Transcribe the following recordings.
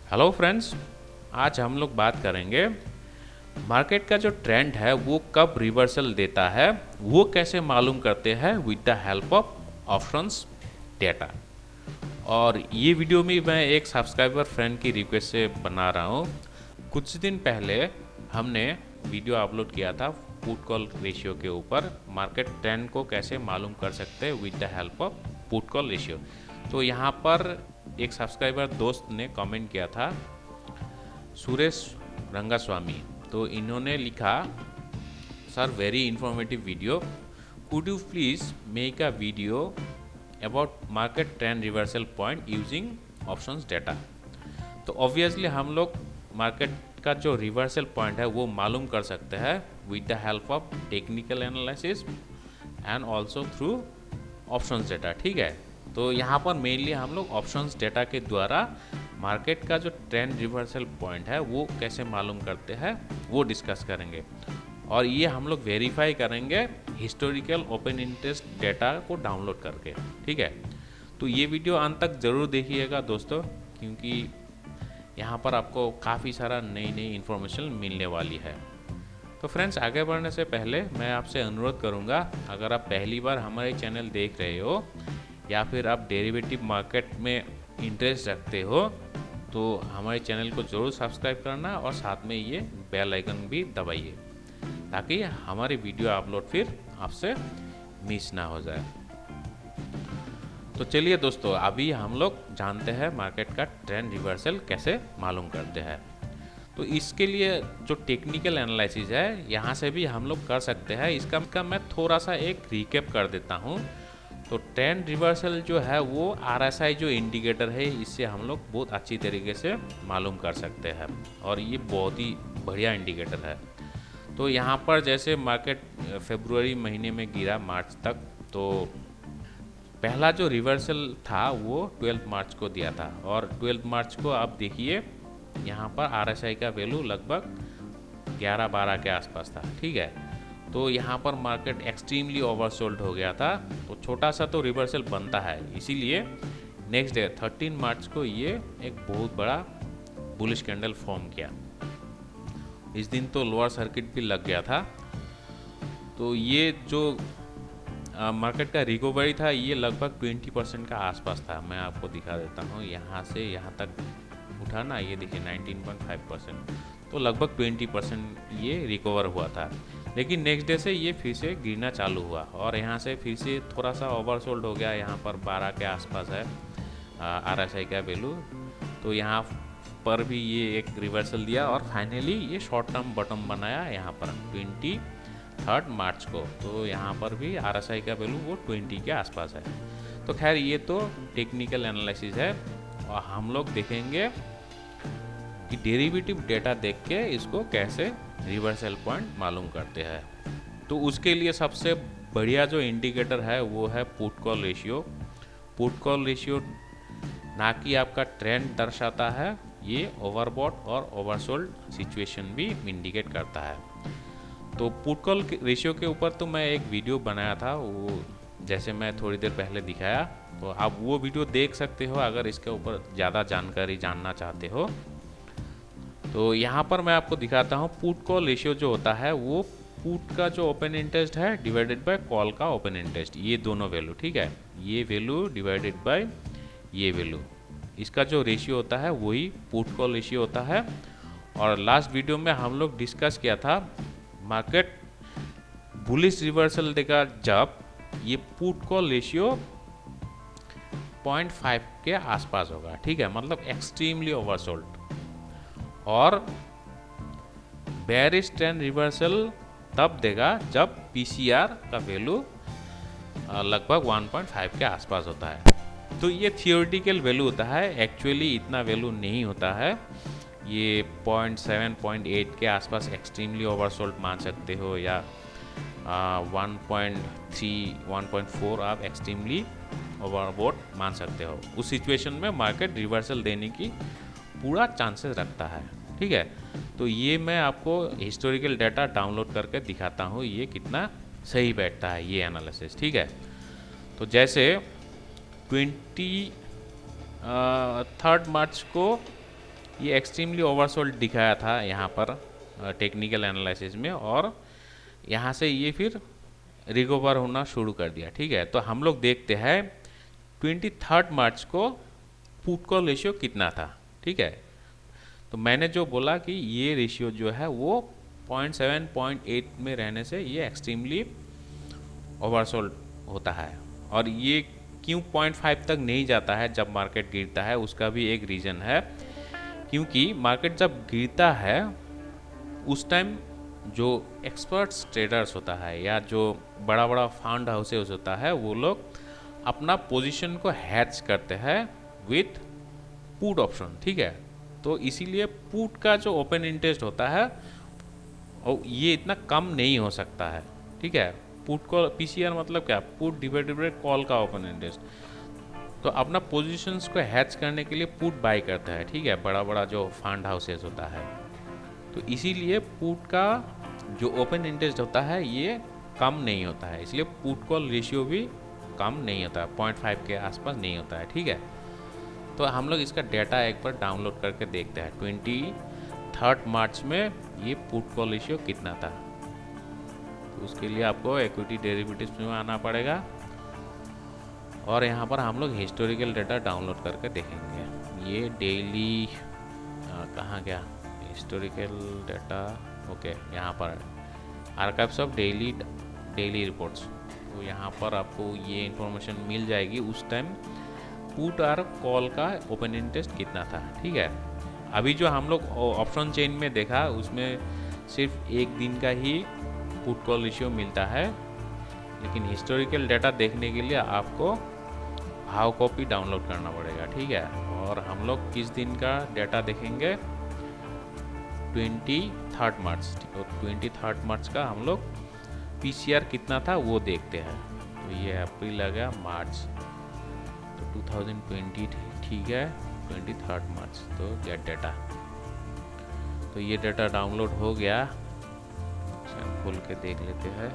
Hello friends, आज हम लोग बात करेंगे मार्केट का जो ट्रेंड है वो कब रिवर्सल देता है, वो कैसे मालूम करते हैं with the help of options data. और ये वीडियो में मैं एक सब्सक्राइबर फ्रेंड की रिक्वेस्ट से बना रहा हूँ। कुछ दिन पहले हमने वीडियो अपलोड किया था पुट कॉल रेशियो के ऊपर, मार्केट ट्रेंड को कैसे मालूम कर सकते हैं with the help of put call ratio. तो यहाँ पर एक सब्सक्राइबर दोस्त ने कमेंट किया था, सुरेश रंगास्वामी। तो इन्होंने लिखा, sir very informative video, could you please make a video about market trend reversal point using options data. तो ऑब्वियसली हम लोग मार्केट का जो रिवर्सल पॉइंट है वो मालूम कर सकते हैं with the help of technical analysis and also through options data. ठीक है, तो यहाँ पर मेनली हम लोग ऑप्शंस डेटा के द्वारा मार्केट का जो ट्रेंड रिवर्सल पॉइंट है वो कैसे मालूम करते हैं वो डिस्कस करेंगे। और ये हम लोग वेरीफाई करेंगे हिस्टोरिकल ओपन इंटरेस्ट डेटा को डाउनलोड करके। ठीक है, तो ये वीडियो अंत तक ज़रूर देखिएगा दोस्तों, क्योंकि यहाँ पर आपको काफ़ी सारा नई नई इन्फॉर्मेशन मिलने वाली है। तो फ्रेंड्स, आगे बढ़ने से पहले मैं आपसे अनुरोध करूँगा, अगर आप पहली बार हमारे चैनल देख रहे हो या फिर आप डेरिवेटिव मार्केट में इंटरेस्ट रखते हो, तो हमारे चैनल को ज़रूर सब्सक्राइब करना और साथ में ये बेल आइकन भी दबाइए ताकि हमारी वीडियो अपलोड फिर आपसे मिस ना हो जाए। तो चलिए दोस्तों, अभी हम लोग जानते हैं मार्केट का ट्रेंड रिवर्सल कैसे मालूम करते हैं। तो इसके लिए जो टेक्निकल एनालिसिस है यहाँ से भी हम लोग कर सकते हैं। इसका मैं थोड़ा सा एक रिकैप कर देता हूँ। तो ट्रेंड रिवर्सल जो है वो RSI जो इंडिकेटर है, इससे हम लोग बहुत अच्छी तरीके से मालूम कर सकते हैं और ये बहुत ही बढ़िया इंडिकेटर है। तो यहाँ पर जैसे मार्केट फरवरी महीने में गिरा मार्च तक, तो पहला जो रिवर्सल था वो 12 मार्च को दिया था और 12 मार्च को आप देखिए यहाँ पर RSI का वैल्यू लगभग 11-12 के आसपास था। ठीक है, तो यहाँ पर मार्केट एक्सट्रीमली ओवरसोल्ड हो गया था। तो छोटा सा तो रिवर्सल बनता है, इसीलिए नेक्स्ट डे 13 मार्च को ये एक बहुत बड़ा बुलिश कैंडल फॉर्म किया। इस दिन तो लोअर सर्किट भी लग गया था। तो ये जो मार्केट का रिकवरी था ये लगभग 20% का आसपास था। मैं आपको दिखा देता हूँ, यहाँ से यहाँ तक उठा ना, ये देखिए 19.5%, तो लगभग 20% ये रिकवर हुआ था। लेकिन नेक्स्ट डे से ये फिर से गिरना चालू हुआ और यहाँ से फिर से थोड़ा सा ओवरसोल्ड हो गया। यहाँ पर 12 के आसपास है RSI का वैल्यू। तो यहाँ पर भी ये एक रिवर्सल दिया और फाइनली ये शॉर्ट टर्म बॉटम बनाया यहाँ पर 23 मार्च को। तो यहाँ पर भी RSI का वैल्यू वो 20 के आसपास है। तो खैर ये तो टेक्निकल एनालिसिस है और हम लोग देखेंगे कि डेरिवेटिव डेटा देख के इसको कैसे रिवर्सल पॉइंट मालूम करते हैं। तो उसके लिए सबसे बढ़िया जो इंडिकेटर है वो है put call ratio. Put call ratio ना कि आपका ट्रेंड दर्शाता है, ये ओवरबॉट और ओवरसोल्ड सिचुएशन भी इंडिकेट करता है। तो पुट कॉल रेशियो के ऊपर तो मैं एक वीडियो बनाया था, वो जैसे मैं थोड़ी देर पहले दिखाया, तो आप वो वीडियो देख सकते हो अगर इसके ऊपर ज़्यादा जानकारी जानना चाहते हो। तो यहाँ पर मैं आपको दिखाता हूँ पुट कॉल रेशियो जो होता है वो पुट का जो ओपन इंटरेस्ट है डिवाइडेड बाय कॉल का ओपन इंटरेस्ट, ये दोनों वैल्यू। ठीक है, ये वैल्यू डिवाइडेड बाय ये वैल्यू, इसका जो रेशियो होता है वही पुट कॉल रेशियो होता है। और लास्ट वीडियो में हम लोग डिस्कस किया था मार्केट बुलिश रिवर्सल देगा जब ये पुट कॉल रेशियो 0.5 के आसपास होगा। ठीक है, मतलब एक्सट्रीमली ओवरसोल्ड। और बेयरिश ट्रेंड रिवर्सल तब देगा जब PCR का वैल्यू लगभग 1.5 के आसपास होता है। तो ये थियोरेटिकल वैल्यू होता है, एक्चुअली इतना वैल्यू नहीं होता है। ये 0.7 0.8 के आसपास एक्सट्रीमली ओवरसोल्ड मान सकते हो, या 1.3 1.4 आप एक्सट्रीमली ओवरबॉट मान सकते हो। उस सिचुएशन में मार्केट रिवर्सल देने की पूरा चांसेस रखता है। ठीक है, तो ये मैं आपको हिस्टोरिकल डाटा डाउनलोड करके दिखाता हूँ ये कितना सही बैठता है ये एनालिसिस। ठीक है, तो जैसे 23 मार्च को ये एक्सट्रीमली ओवरसोल्ड दिखाया था यहाँ पर टेक्निकल एनालिसिस में, और यहाँ से ये फिर रिकवर होना शुरू कर दिया। ठीक है, तो हम लोग देखते हैं 23 मार्च को पुट कॉल रेशियो कितना था। ठीक है, तो मैंने जो बोला कि ये रेशियो जो है वो 0.7 0.8 में रहने से ये एक्सट्रीमली ओवरसोल्ड होता है। और ये क्यों 0.5 तक नहीं जाता है जब मार्केट गिरता है, उसका भी एक रीज़न है। क्योंकि मार्केट जब गिरता है उस टाइम जो एक्सपर्ट्स ट्रेडर्स होता है या जो बड़ा बड़ा फंड हाउसेस होता है, वो लोग अपना पोजीशन को हैच करते हैं विथ पुट ऑप्शन। ठीक है, तो इसीलिए पुट का जो ओपन इंटरेस्ट होता है और ये इतना कम नहीं हो सकता है। ठीक है, पुट कॉल पीसीआर मतलब क्या, पुट डिवाइडेड बाय कॉल का ओपन इंटरेस्ट। तो अपना पोजीशंस को हैच करने के लिए पुट बाय करता है। ठीक है, बड़ा बड़ा जो फंड हाउसेस होता है, तो इसीलिए पुट का जो ओपन इंटरेस्ट होता है ये कम नहीं होता है, इसलिए पुट कॉल रेशियो भी कम नहीं होता है, 0.5 के आसपास नहीं होता है। ठीक है, तो हम लोग इसका डाटा एक बार डाउनलोड करके देखते हैं 23 मार्च में ये पुट कॉल रेशियो कितना था। तो उसके लिए आपको इक्विटी डेरिवेटिव्स में आना पड़ेगा और यहाँ पर हम लोग हिस्टोरिकल डाटा डाउनलोड करके देखेंगे। ये डेली कहाँ गया हिस्टोरिकल डाटा, ओके यहाँ पर आर्काइव्स ऑफ डेली रिपोर्ट्स। तो यहाँ पर आपको ये इंफॉर्मेशन मिल जाएगी उस टाइम पुट और कॉल का ओपन इंटरेस्ट कितना था। ठीक है, अभी जो हम लोग ऑप्शन चेन में देखा उसमें सिर्फ एक दिन का ही पुट कॉल रेशियो मिलता है, लेकिन हिस्टोरिकल डाटा देखने के लिए आपको हाउ कॉपी डाउनलोड करना पड़ेगा। ठीक है, और हम लोग किस दिन का डाटा देखेंगे, 23 मार्च। तो 23 मार्च का हम लोग पीसीआर कितना था वो देखते हैं। तो ये अप्रैल आ गया, मार्च, तो 2020 ठीक है, 23 मार्च। तो गेट डाटा, तो ये डाटा डाउनलोड हो गया, खोल के देख लेते हैं।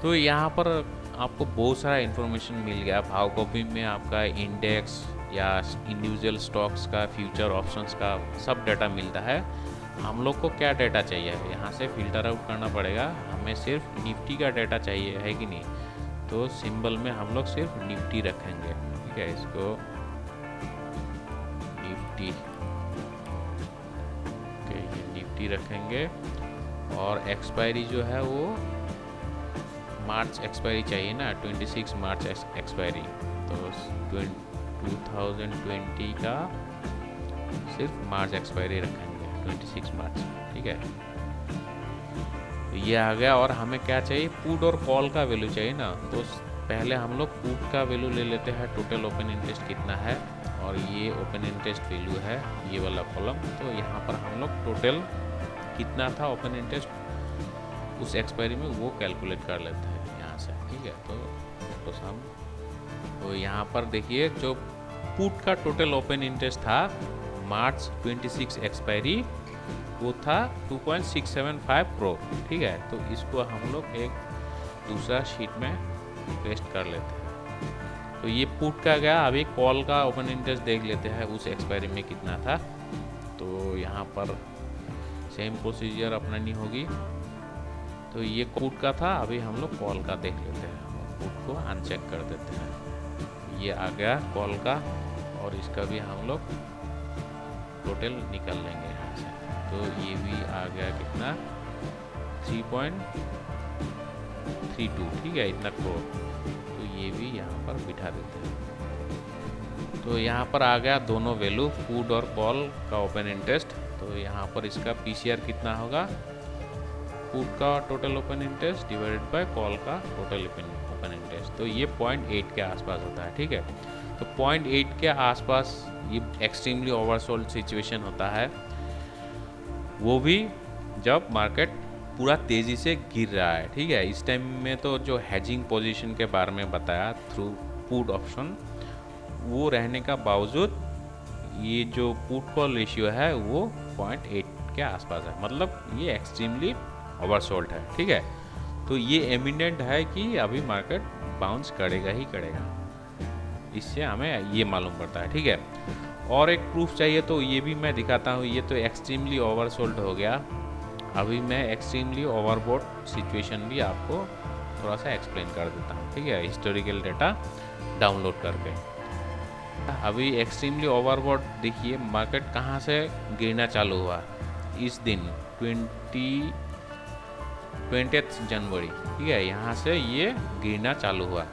तो यहाँ पर आपको बहुत सारा इन्फॉर्मेशन मिल गया। भाव कॉपी में आपका इंडेक्स या इंडिविजुअल स्टॉक्स का, फ्यूचर ऑप्शंस का सब डाटा मिलता है। हम लोग को क्या डाटा चाहिए, यहाँ से फिल्टर आउट करना पड़ेगा। हमें सिर्फ निफ्टी का डाटा चाहिए, है कि नहीं। तो सिंबल में हम लोग सिर्फ निफ्टी रखेंगे। ठीक है, इसको निफ्टी, ओके, ये निफ्टी रखेंगे। और एक्सपायरी जो है वो मार्च एक्सपायरी चाहिए ना, 26 मार्च एक्सपायरी। तो 2020 का सिर्फ मार्च एक्सपायरी रखेंगे, 26 मार्च। ठीक है, तो ये आ गया। और हमें क्या चाहिए, पुट और कॉल का वैल्यू चाहिए ना। तो पहले हम लोग पुट का वैल्यू ले लेते हैं, टोटल ओपन इंटरेस्ट कितना है, और ये ओपन इंटरेस्ट वैल्यू है ये वाला कॉलम। तो यहाँ पर हम लोग टोटल कितना था ओपन इंटरेस्ट उस एक्सपायरी में वो कैलकुलेट कर लेते हैं यहाँ से। ठीक है, तो सम, तो यहाँ पर देखिए जो पुट का टोटल ओपन इंटरेस्ट था मार्च 26 एक्सपायरी, वो था 2.675 करोड़। ठीक है, तो इसको हम लोग एक दूसरा शीट में पेस्ट कर लेते हैं। तो ये पुट का गया। अभी कॉल का ओपन इंटरेस्ट देख लेते हैं उस एक्सपायरी में कितना था। तो यहाँ पर सेम प्रोसीजर अपनानी होगी। तो ये पुट का था, अभी हम लोग कॉल का देख लेते हैं। पुट को अनचेक कर देते हैं, ये आ गया कॉल का, और इसका भी हम लोग टोटल निकल लेंगे यहाँ से। तो ये भी आ गया कितना, 3.32। ठीक है, इतना करोड़। तो ये भी यहाँ पर बिठा देते हैं। तो यहाँ पर आ गया दोनों वैल्यू, पुट और कॉल का ओपन इंटरेस्ट। तो यहाँ पर इसका पीसीआर कितना होगा, पुट का total open interest divided by call का टोटल ओपन इंटरेस्ट। तो ये 0.8 के आसपास होता है। ठीक है, तो 0.8 के आसपास ये एक्सट्रीमली ओवरसोल्ड सिचुएशन होता है, वो भी जब मार्केट पूरा तेज़ी से गिर रहा है। ठीक है, इस टाइम में तो जो हेजिंग पोजीशन के बारे में बताया थ्रू पुट ऑप्शन, वो रहने का बावजूद ये जो पुट कॉल रेशियो है वो 0.8 के आसपास है, मतलब ये एक्सट्रीमली ओवरसोल्ड है। ठीक है, तो ये एमिनेंट है कि अभी मार्केट बाउंस करेगा ही करेगा, इससे हमें ये मालूम पड़ता है। ठीक है, और एक प्रूफ चाहिए तो ये भी मैं दिखाता हूँ। ये तो एक्सट्रीमली ओवरसोल्ड हो गया। अभी मैं एक्सट्रीमली ओवरबॉट सिचुएशन भी आपको थोड़ा सा एक्सप्लेन कर देता हूँ, ठीक है, हिस्टोरिकल डेटा डाउनलोड करके। अभी एक्सट्रीमली ओवरबॉट देखिए मार्केट कहाँ से गिरना चालू हुआ इस दिन 20 जनवरी, ठीक है, यहाँ से ये गिरना चालू हुआ।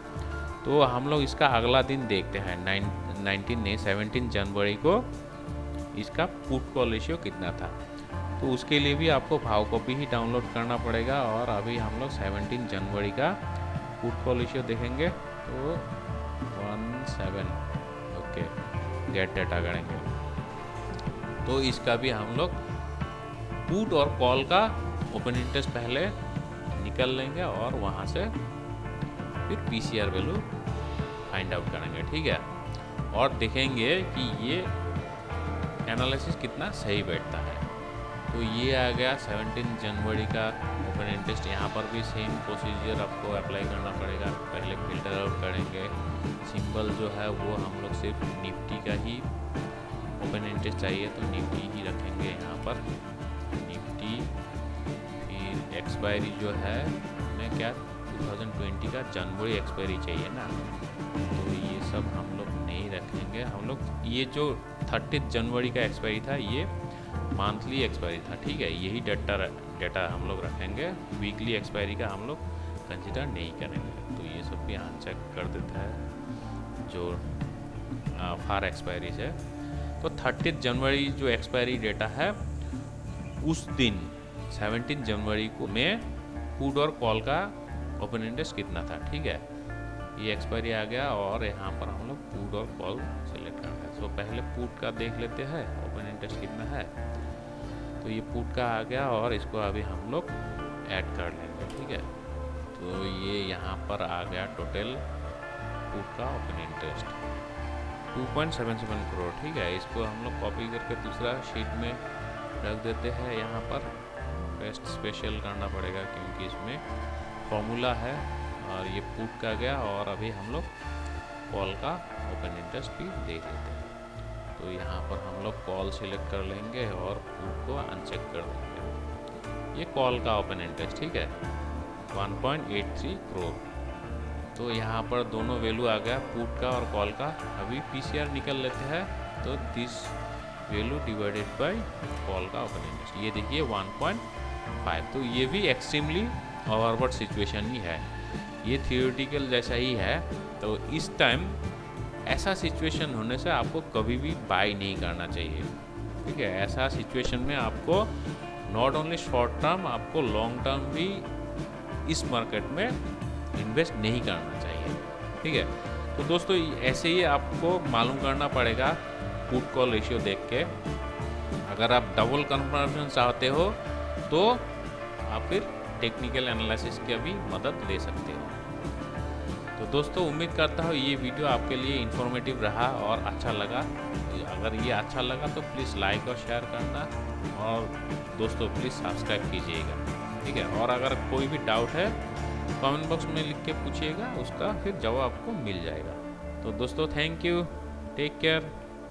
तो हम लोग इसका अगला दिन देखते हैं 17 जनवरी को इसका पुट कॉल रेशियो कितना था। तो उसके लिए भी आपको भाव कॉपी ही डाउनलोड करना पड़ेगा। और अभी हम लोग 17 जनवरी का पुट कॉल रेशियो देखेंगे तो 17, ओके, गेट डेटा करेंगे तो इसका भी हम लोग पुट और कॉल का ओपन इंटरेस्ट पहले निकल लेंगे और वहाँ से फिर पीसीआर वैल्यू फाइंड आउट करेंगे, ठीक है। और देखेंगे कि ये एनालिसिस कितना सही बैठता है। तो ये आ गया 17 जनवरी का ओपन इंटरेस्ट। यहाँ पर भी सेम प्रोसीजर आपको अप्लाई करना पड़ेगा। पहले फिल्टर आउट करेंगे। सिंबल जो है वो हम लोग सिर्फ निफ्टी का ही ओपन इंटरेस्ट चाहिए तो निफ्टी ही रखेंगे यहाँ पर। निफ्टी फिर एक्सपायरी जो है हमें क्या 2020 का जनवरी एक्सपायरी चाहिए ना, तो ये सब हम लोग नहीं रखेंगे। हम लोग ये जो 30 जनवरी का एक्सपायरी था ये मंथली एक्सपायरी था, ठीक है, यही डेटा हम लोग रखेंगे। वीकली एक्सपायरी का हम लोग कंसिडर नहीं करेंगे। तो ये सब भी अनचेक कर देता है जो फार एक्सपायरी है। तो 30 जनवरी जो एक्सपायरी डेटा है उस दिन 17 जनवरी को में पुट और कॉल का ओपन इंटरेस्ट कितना था, ठीक है। ये एक्सपायरी आ गया और यहाँ पर हम लोग पुट और कॉल सेलेक्ट करना है। तो पहले पुट का देख लेते हैं ओपन इंटरेस्ट कितना है। तो ये पुट का आ गया और इसको अभी हम लोग ऐड कर लेंगे, ठीक है। तो ये यहाँ पर आ गया टोटल पुट का ओपन इंटरेस्ट 2.77 करोड़, ठीक है। इसको हम लोग कॉपी करके दूसरा शीट में रख देते हैं। यहाँ पर पेस्ट स्पेशल करना पड़ेगा क्योंकि इसमें फॉर्मूला है। और ये पुट का गया और अभी हम लोग कॉल का ओपन इंटरेस्ट भी देख लेते हैं। तो यहाँ पर हम लोग कॉल सिलेक्ट कर लेंगे और पुट को अनचेक कर देंगे। ये कॉल का ओपन इंटरेस्ट, ठीक है, 1.83 करोड़। तो यहाँ पर दोनों वैल्यू आ गया पुट का और कॉल का। अभी पीसीआर निकल लेते हैं तो this value divided by call का ओपन इंटरेस्ट, ये देखिए 1.5। तो ये भी एक्सट्रीमली ओवरबॉट सिचुएशन ही है, ये थियोरेटिकल जैसा ही है। तो इस टाइम ऐसा सिचुएशन होने से आपको कभी भी बाय नहीं करना चाहिए, ठीक है। ऐसा सिचुएशन में आपको नॉट ओनली शॉर्ट टर्म, आपको लॉन्ग टर्म भी इस मार्केट में इन्वेस्ट नहीं करना चाहिए, ठीक है। तो दोस्तों ऐसे ही आपको मालूम करना पड़ेगा पुट कॉल रेशियो देख के। अगर आप डबल कन्फर्मेशन चाहते हो तो आप फिर टेक्निकल एनालिसिस की भी मदद ले सकते हो। तो दोस्तों उम्मीद करता हूँ ये वीडियो आपके लिए इन्फॉर्मेटिव रहा और अच्छा लगा। अगर ये अच्छा लगा तो प्लीज़ लाइक और शेयर करना और दोस्तों प्लीज़ सब्सक्राइब कीजिएगा, ठीक है। और अगर कोई भी डाउट है कमेंट बॉक्स में लिख के पूछिएगा, उसका फिर जवाब आपको मिल जाएगा। तो दोस्तों थैंक यू, टेक केयर।